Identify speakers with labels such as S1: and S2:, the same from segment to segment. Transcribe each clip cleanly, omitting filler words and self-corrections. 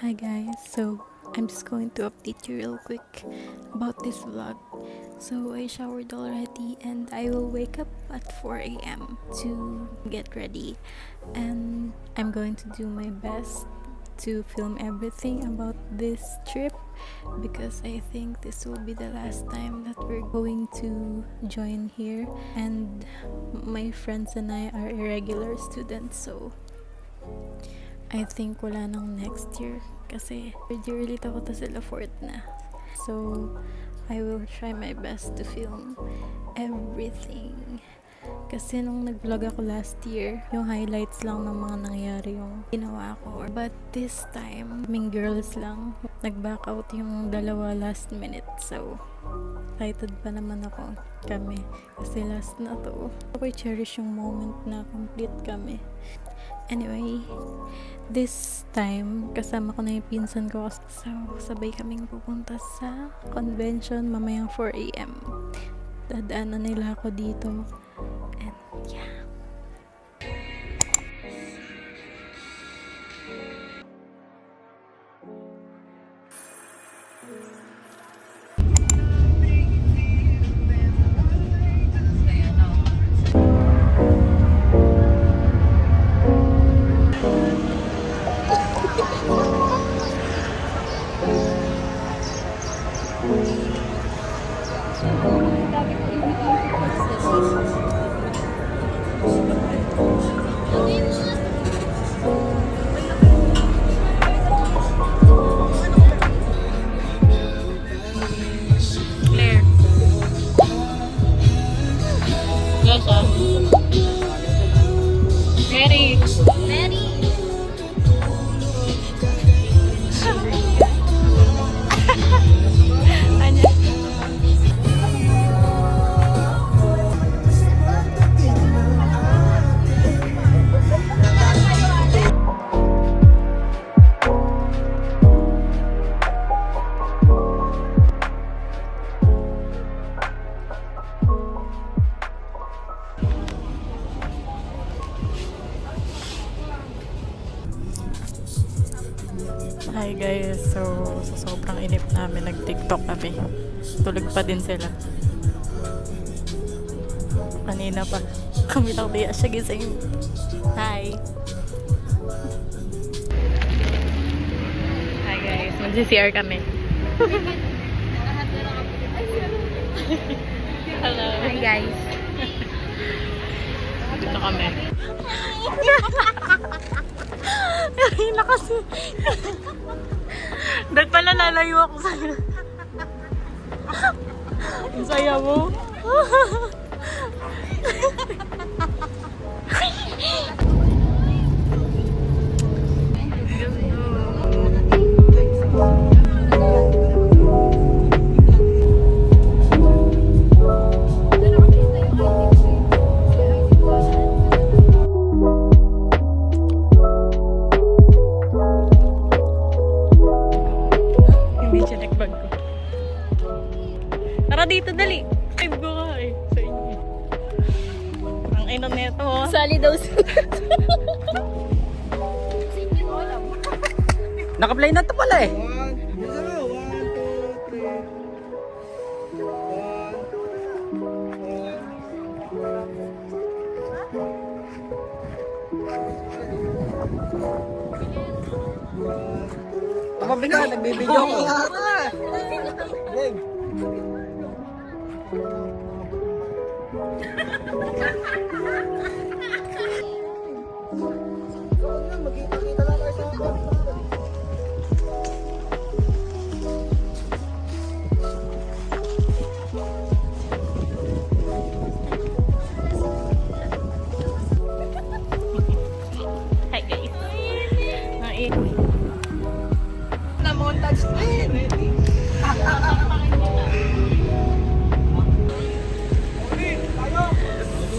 S1: Hi guys, so I'm just going to update you real quick about this vlog. So I showered already and I will wake up at 4 a.m. to get ready, and I'm going to do my best to film everything about this trip because I think this will be the last time that we're going to join here, and my friends and I are irregular students, so I think wala nang next year kasi third year ulit ako, tas sila fourth na. So, I will try my best to film everything. Kasi nung nag-vlog ako last year, yung highlights lang ng mga nangyari yung ginawa ko. But this time, kaming girls lang. Nag-back out yung dalawa last minute. So, excited pa naman ako kami. Kasi last na to. Ako cherish yung moment na complete kami. Anyway, this time, kasama ko na yung pinsan ko. So, sabay kaming pupunta sa convention mamayang 4 a.m. Dadaanan nila ako dito. And, yeah. Claire. Yes, Ready. Ready. Anya. Hi guys, so sa sobrang inip namin nag-TikTok kami. Tulog pa din sila. Kanina pa. Kami lang diya siya gising. Hi! Hi guys, mag-CR kami. Hello! Hi guys! Dito kami. Hila kasi. Dahil pala lalayo ako sa'yo. Ang saya mo. Tara dito, dali. Ay, go ka eh. Sa inyo. Ang ino neto, oh.
S2: Sali daw sa...
S3: Naka-play na to pala eh. Tumabi ka, nagbibideo ko.
S1: Hi guys. Hi.
S3: Na-montage din.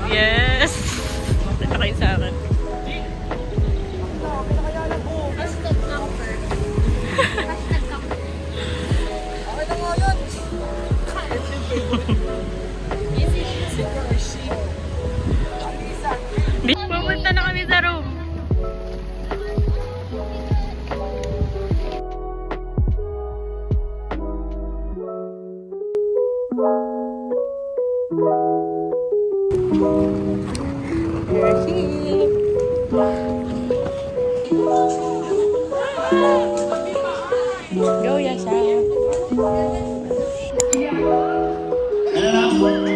S1: Yes! Ito kayo sa akin. Saan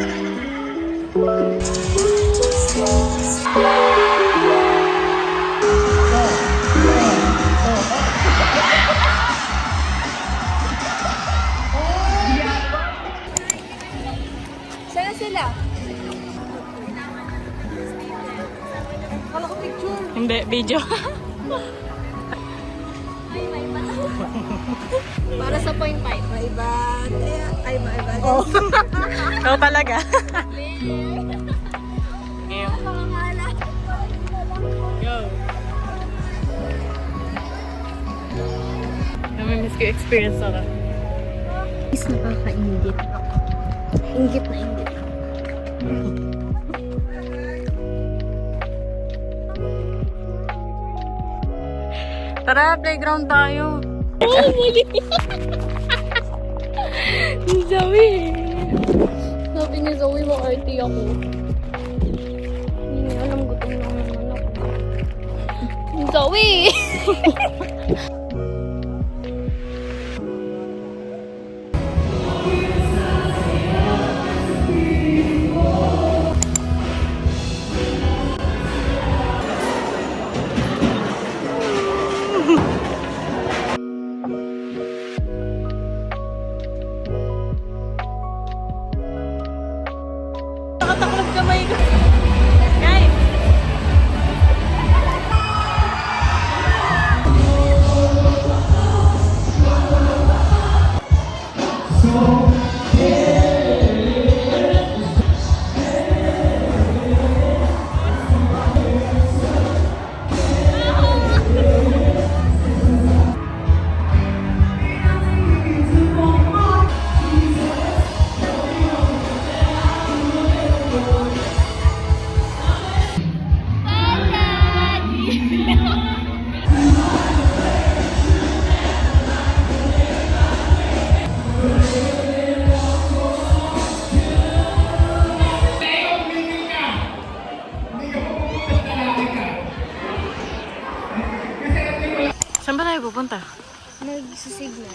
S1: sila?
S2: Hindi, video.
S1: Para sa point 5.
S3: May iba. Ay, may iba.
S2: Oh. Ikaw talaga. Go. Namimiss ko yung experience na.
S1: Is nakakaingit. Ingit na ingit.
S2: Tara, playground tayo.
S1: Oh, muli! Ni Zoe! Sabi ni Zoe, ma-RT ako. Hindi niya alam, gutom na naman ako. Zoe!
S2: Nakataklog kamay ko. Guys! Saan ba tayo pupunta?
S1: Nag-signal.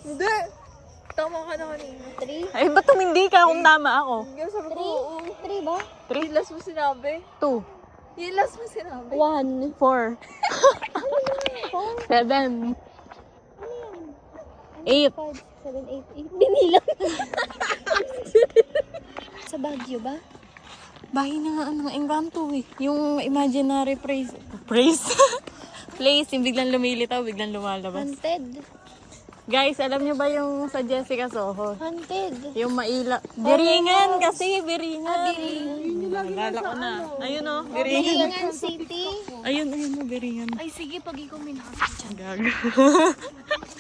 S3: Hindi. Tama ka na kanina.
S1: 3?
S2: Ay, ba't tumindi ka kung tama ako?
S3: Yung sabi ko, oo.
S1: 3 ba?
S3: Yung last mo sinabi.
S2: 2,
S3: Yung last mo sinabi.
S1: 1.
S2: 4, 7, 8.
S1: 5, 7, 8, 8. Binilang. Sa Baguio ba?
S2: Bahay na nga ng Engkanto eh. Yung imaginary place. Place, yung biglang lumilitaw, biglang lumalabas.
S1: Haunted.
S2: Guys, alam nyo ba yung sa Jessica Soho?
S1: Haunted.
S2: Yung maila... Biringan kasi, Biringan.
S1: Biringan.
S2: Nalala ko na. Ayun o, Biringan.
S1: Biringan City.
S2: Ayun o, Biringan.
S1: Ay, sige, pag ikaw may nakakita dyan.
S2: Gago.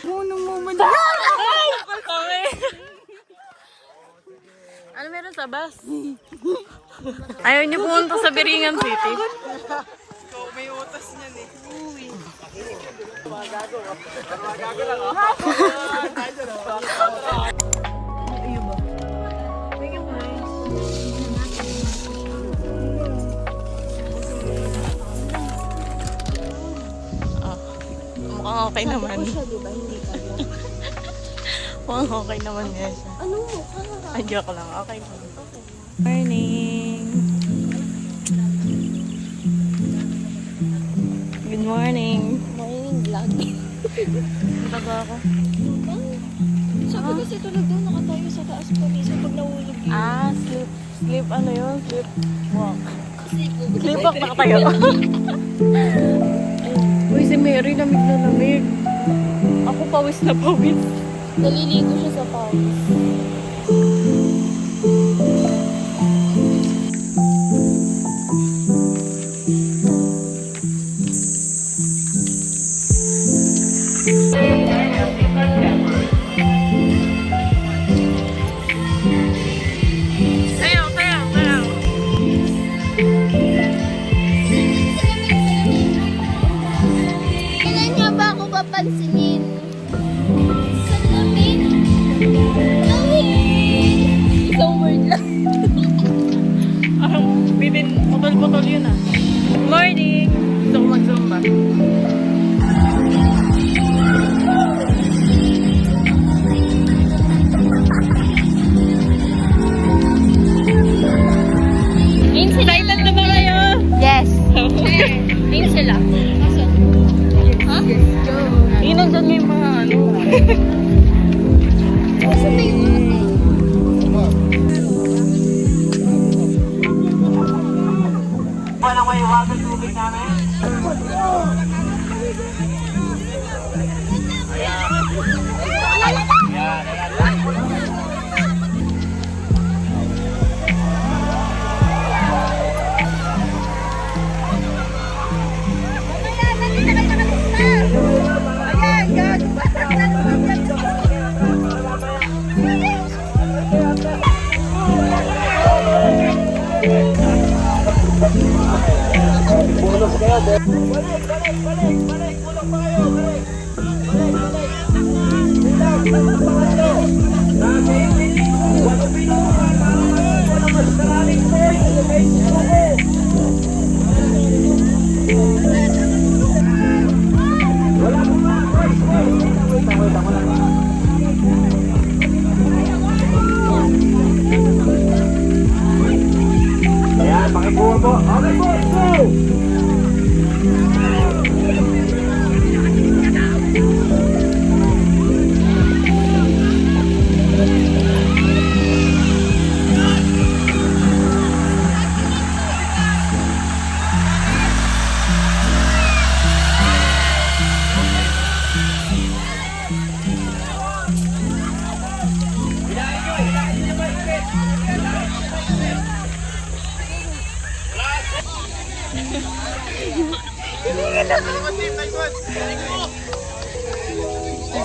S2: Munong moment. Ay! Kami. Ano meron sa bus? Ayaw niyo pumunta sa Biringan City? May utas niyan eh. Ayun ba? Bigyan mo eh. Mukhang okay naman.
S1: Siya, di ba? Hindi ka ba?
S2: Mukhang okay naman nga siya.
S1: Ano mo?
S2: Ay, joke lang. Okay lang. Morning! Good morning!
S1: Morning vlog.
S2: Punta ba ako?
S1: Sabi kasi tulog doon, nakatayo sa taas pa minsan pag nahulog yun.
S2: Ah, sleep. Sleep ano yun? Sleep walk.
S1: Sleep.
S2: Sleep walk nakatayo. Uy, si Mary lamig na lamig. Ako pawis na pawis.
S1: Naliligo siya sa pawis.
S2: Sayaw, sayaw, sayaw.
S1: Kailan niya ba ako papansinin? Salamin.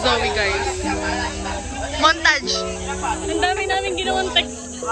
S2: Zoe, guys. Montage! Ang dami namin ginawang text.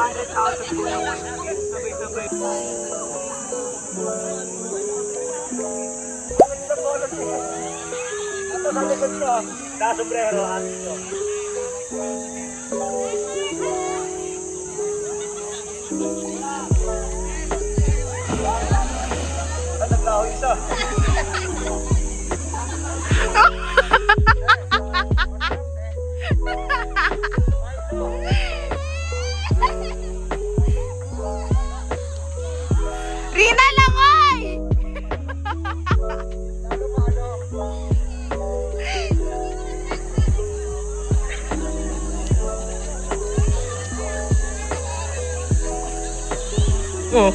S2: Rina Langoy! Oh.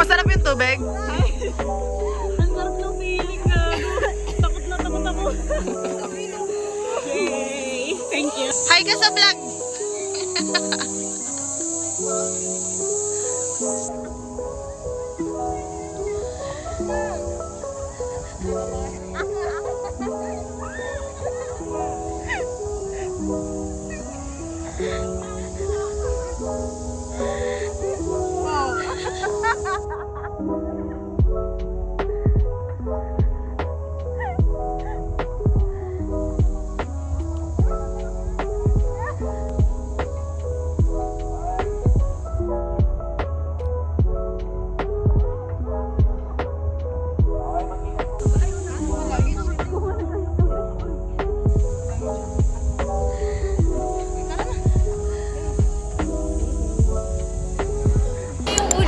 S2: Masarap yung tubig? Ang sarap ng feeling na. Takot na takot ako. Yay! Thank you. Hi ka sa vlog!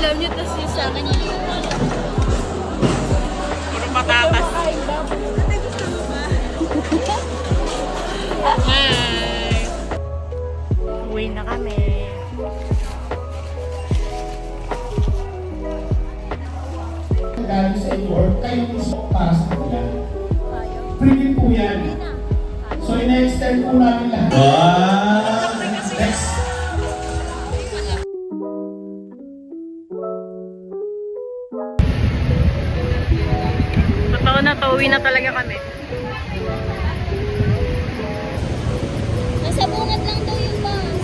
S3: Alam niyo, tas yung sa akin yung
S2: puro patatas. Hi! Uwi na kami.
S4: Galing sa import, kayo mismo para sa kanila. Free din po yan. So, ina-extend po namin lahat. Next.
S2: Totoo na to, uwi na talaga kami.
S3: nasa bungad lang daw yung bus.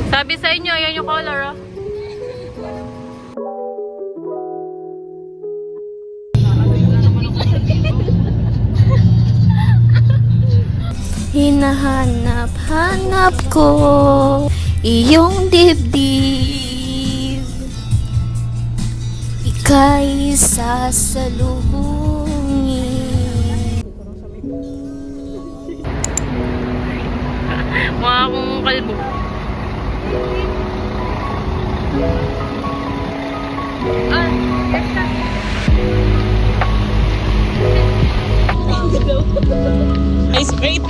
S2: Sabi sa inyo, yan yung color, oh.
S1: Hinahanap-hanap ko iyong dibdib, ika'y sasalubungin.
S2: Mukha akong kalbo. Ah, Ay, straight.